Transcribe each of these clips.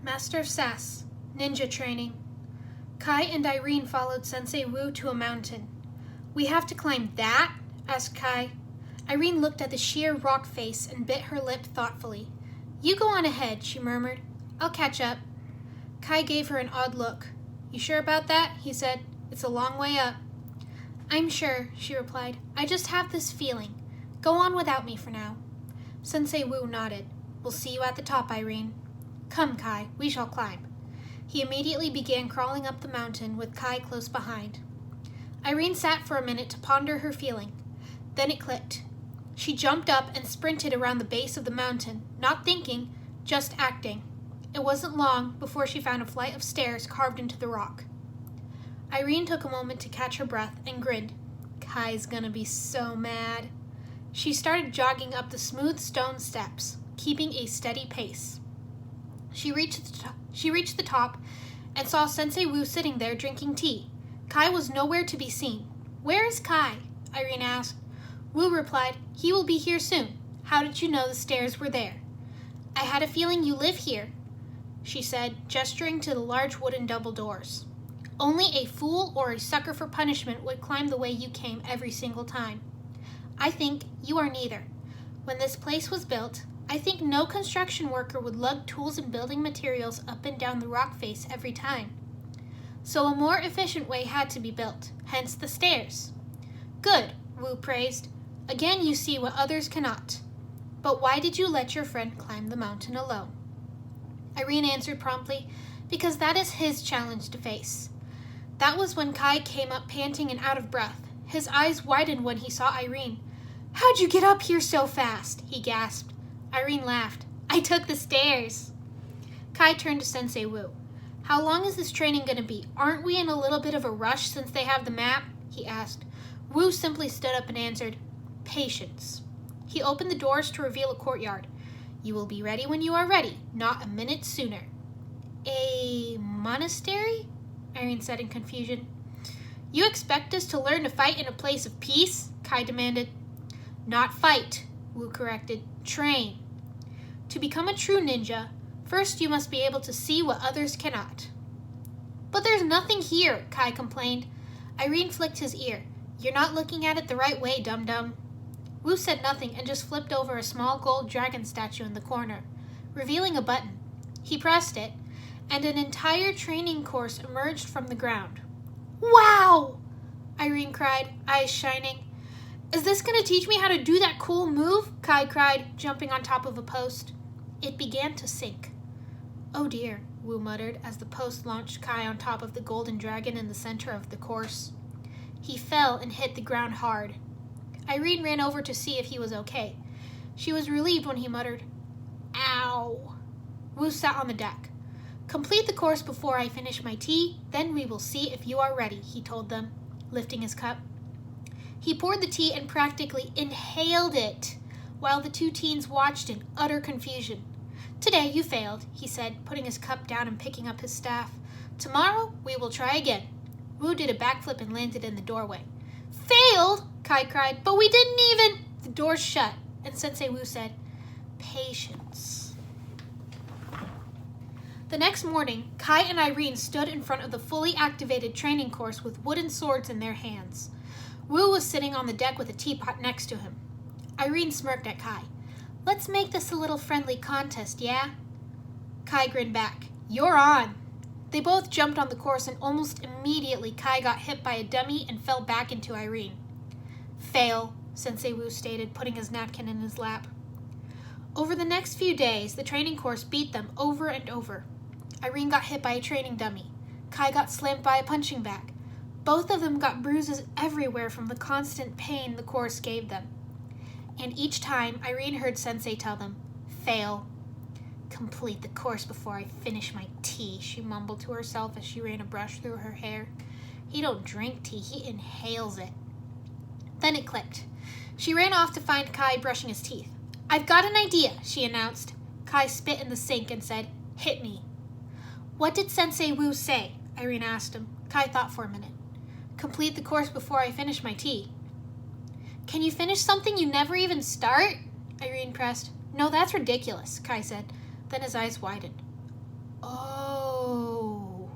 Master of Sass, ninja training. Kai and Irene followed Sensei Wu to a mountain. We have to climb that? Asked Kai. Irene looked at the sheer rock face and bit her lip thoughtfully. You go on ahead, she murmured. I'll catch up. Kai gave her an odd look. You sure about that? He said. It's a long way up. I'm sure, she replied. I just have this feeling. Go on without me for now. Sensei Wu nodded. We'll see you at the top, Irene. Come, Kai, we shall climb. He immediately began crawling up the mountain with Kai close behind. Irene sat for a minute to ponder her feeling. Then it clicked. She jumped up and sprinted around the base of the mountain, not thinking, just acting. It wasn't long before she found a flight of stairs carved into the rock. Irene took a moment to catch her breath and grinned. Kai's gonna be so mad. She started jogging up the smooth stone steps, keeping a steady pace. She reached the top and saw Sensei Wu sitting there drinking tea. Kai was nowhere to be seen. Where is Kai? Irene asked. Wu replied, he will be here soon. How did you know the stairs were there? I had a feeling you live here, she said, gesturing to the large wooden double doors. Only a fool or a sucker for punishment would climb the way you came every single time. I think you are neither. When this place was built, I think no construction worker would lug tools and building materials up and down the rock face every time. So a more efficient way had to be built, hence the stairs. Good, Wu praised. Again you see what others cannot. But why did you let your friend climb the mountain alone? Irene answered promptly, because that is his challenge to face. That was when Kai came up panting and out of breath. His eyes widened when he saw Irene. How'd you get up here so fast? He gasped. Irene laughed. I took the stairs. Kai turned to Sensei Wu. How long is this training going to be? Aren't we in a little bit of a rush since they have the map? He asked. Wu simply stood up and answered, Patience. He opened the doors to reveal a courtyard. You will be ready when you are ready, not a minute sooner. A monastery? Irene said in confusion. You expect us to learn to fight in a place of peace? Kai demanded. Not fight, Wu corrected. Train. To become a true ninja, first you must be able to see what others cannot. But there's nothing here, Kai complained. Irene flicked his ear. You're not looking at it the right way, dum-dum. Wu said nothing and just flipped over a small gold dragon statue in the corner, revealing a button. He pressed it, and an entire training course emerged from the ground. Wow! Irene cried, eyes shining. Is this going to teach me how to do that cool move? Kai cried, jumping on top of a post. It began to sink. Oh dear, Wu muttered as the post launched Kai on top of the golden dragon in the center of the course. He fell and hit the ground hard. Irene ran over to see if he was okay. She was relieved when he muttered, Ow! Wu sat on the deck. Complete the course before I finish my tea, then we will see if you are ready, he told them, lifting his cup. He poured the tea and practically inhaled it, while the two teens watched in utter confusion. Today you failed, he said, putting his cup down and picking up his staff. Tomorrow we will try again. Wu did a backflip and landed in the doorway. Failed? Kai cried, but we didn't even... The door shut, and Sensei Wu said, Patience. The next morning, Kai and Irene stood in front of the fully activated training course with wooden swords in their hands. Wu was sitting on the deck with a teapot next to him. Irene smirked at Kai. Let's make this a little friendly contest, yeah? Kai grinned back. You're on. They both jumped on the course and almost immediately Kai got hit by a dummy and fell back into Irene. Fail, Sensei Wu stated, putting his napkin in his lap. Over the next few days, the training course beat them over and over. Irene got hit by a training dummy. Kai got slammed by a punching bag. Both of them got bruises everywhere from the constant pain the course gave them. And each time, Irene heard Sensei tell them, Fail. Complete the course before I finish my tea, she mumbled to herself as she ran a brush through her hair. He don't drink tea, he inhales it. Then it clicked. She ran off to find Kai brushing his teeth. I've got an idea, she announced. Kai spit in the sink and said, Hit me. What did Sensei Wu say? Irene asked him. Kai thought for a minute. Complete the course before I finish my tea. Can you finish something you never even start? Irene pressed. No, that's ridiculous, Kai said. Then his eyes widened. Oh.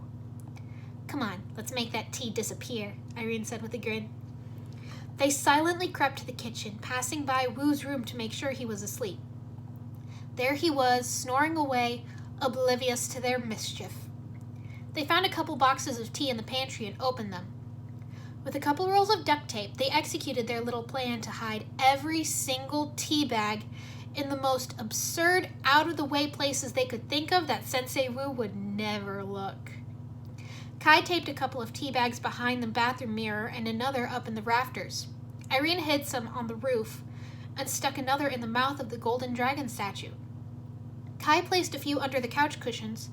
Come on, let's make that tea disappear, Irene said with a grin. They silently crept to the kitchen, passing by Woo's room to make sure he was asleep. There he was, snoring away, oblivious to their mischief. They found a couple boxes of tea in the pantry and opened them. With a couple rolls of duct tape, they executed their little plan to hide every single tea bag in the most absurd, out-of-the-way places they could think of that Sensei Wu would never look. Kai taped a couple of tea bags behind the bathroom mirror and another up in the rafters. Irene hid some on the roof and stuck another in the mouth of the golden dragon statue. Kai placed a few under the couch cushions,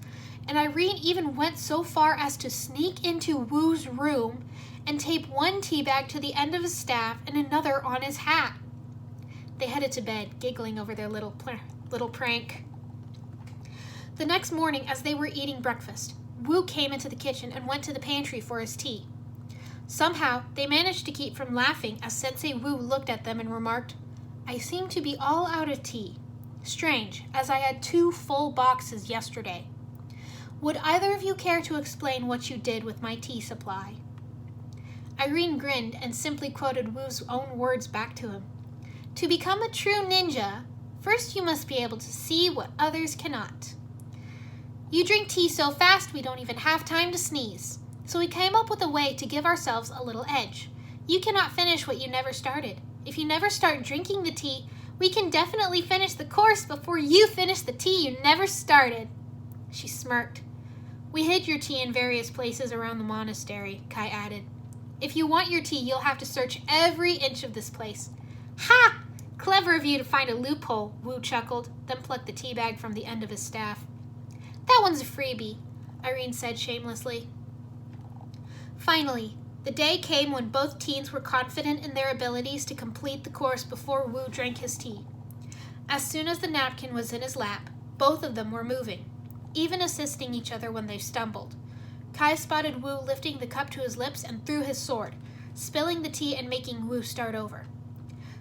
and Irene even went so far as to sneak into Woo's room and tape one tea bag to the end of his staff and another on his hat. They headed to bed, giggling over their little prank. The next morning, as they were eating breakfast, Wu came into the kitchen and went to the pantry for his tea. Somehow, they managed to keep from laughing as Sensei Wu looked at them and remarked, "I seem to be all out of tea. Strange, as I had 2 full boxes yesterday. Would either of you care to explain what you did with my tea supply?" Irene grinned and simply quoted Wu's own words back to him. "To become a true ninja, first you must be able to see what others cannot. You drink tea so fast we don't even have time to sneeze. So we came up with a way to give ourselves a little edge. You cannot finish what you never started. If you never start drinking the tea, we can definitely finish the course before you finish the tea you never started." She smirked. "We hid your tea in various places around the monastery," Kai added. "If you want your tea, you'll have to search every inch of this place." "Ha! Clever of you to find a loophole," Wu chuckled, then plucked the tea bag from the end of his staff. "That one's a freebie," Irene said shamelessly. Finally, the day came when both teens were confident in their abilities to complete the course before Wu drank his tea. As soon as the napkin was in his lap, both of them were moving, even assisting each other when they stumbled. Kai spotted Wu lifting the cup to his lips and threw his sword, spilling the tea and making Wu start over.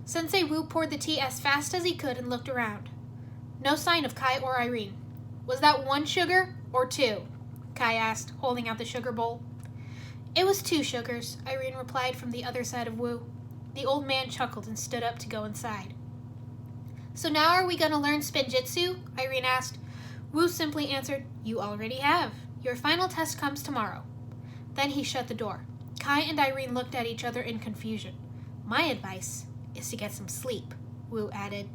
Sensei Wu poured the tea as fast as he could and looked around. No sign of Kai or Irene. "Was that 1 sugar or 2? Kai asked, holding out the sugar bowl. "It was 2 sugars," Irene replied from the other side of Wu. The old man chuckled and stood up to go inside. "So now are we going to learn spinjitzu?" Irene asked. Wu simply answered, "You already have. Your final test comes tomorrow." Then he shut the door. Kai and Irene looked at each other in confusion. "My advice is to get some sleep," Wu added.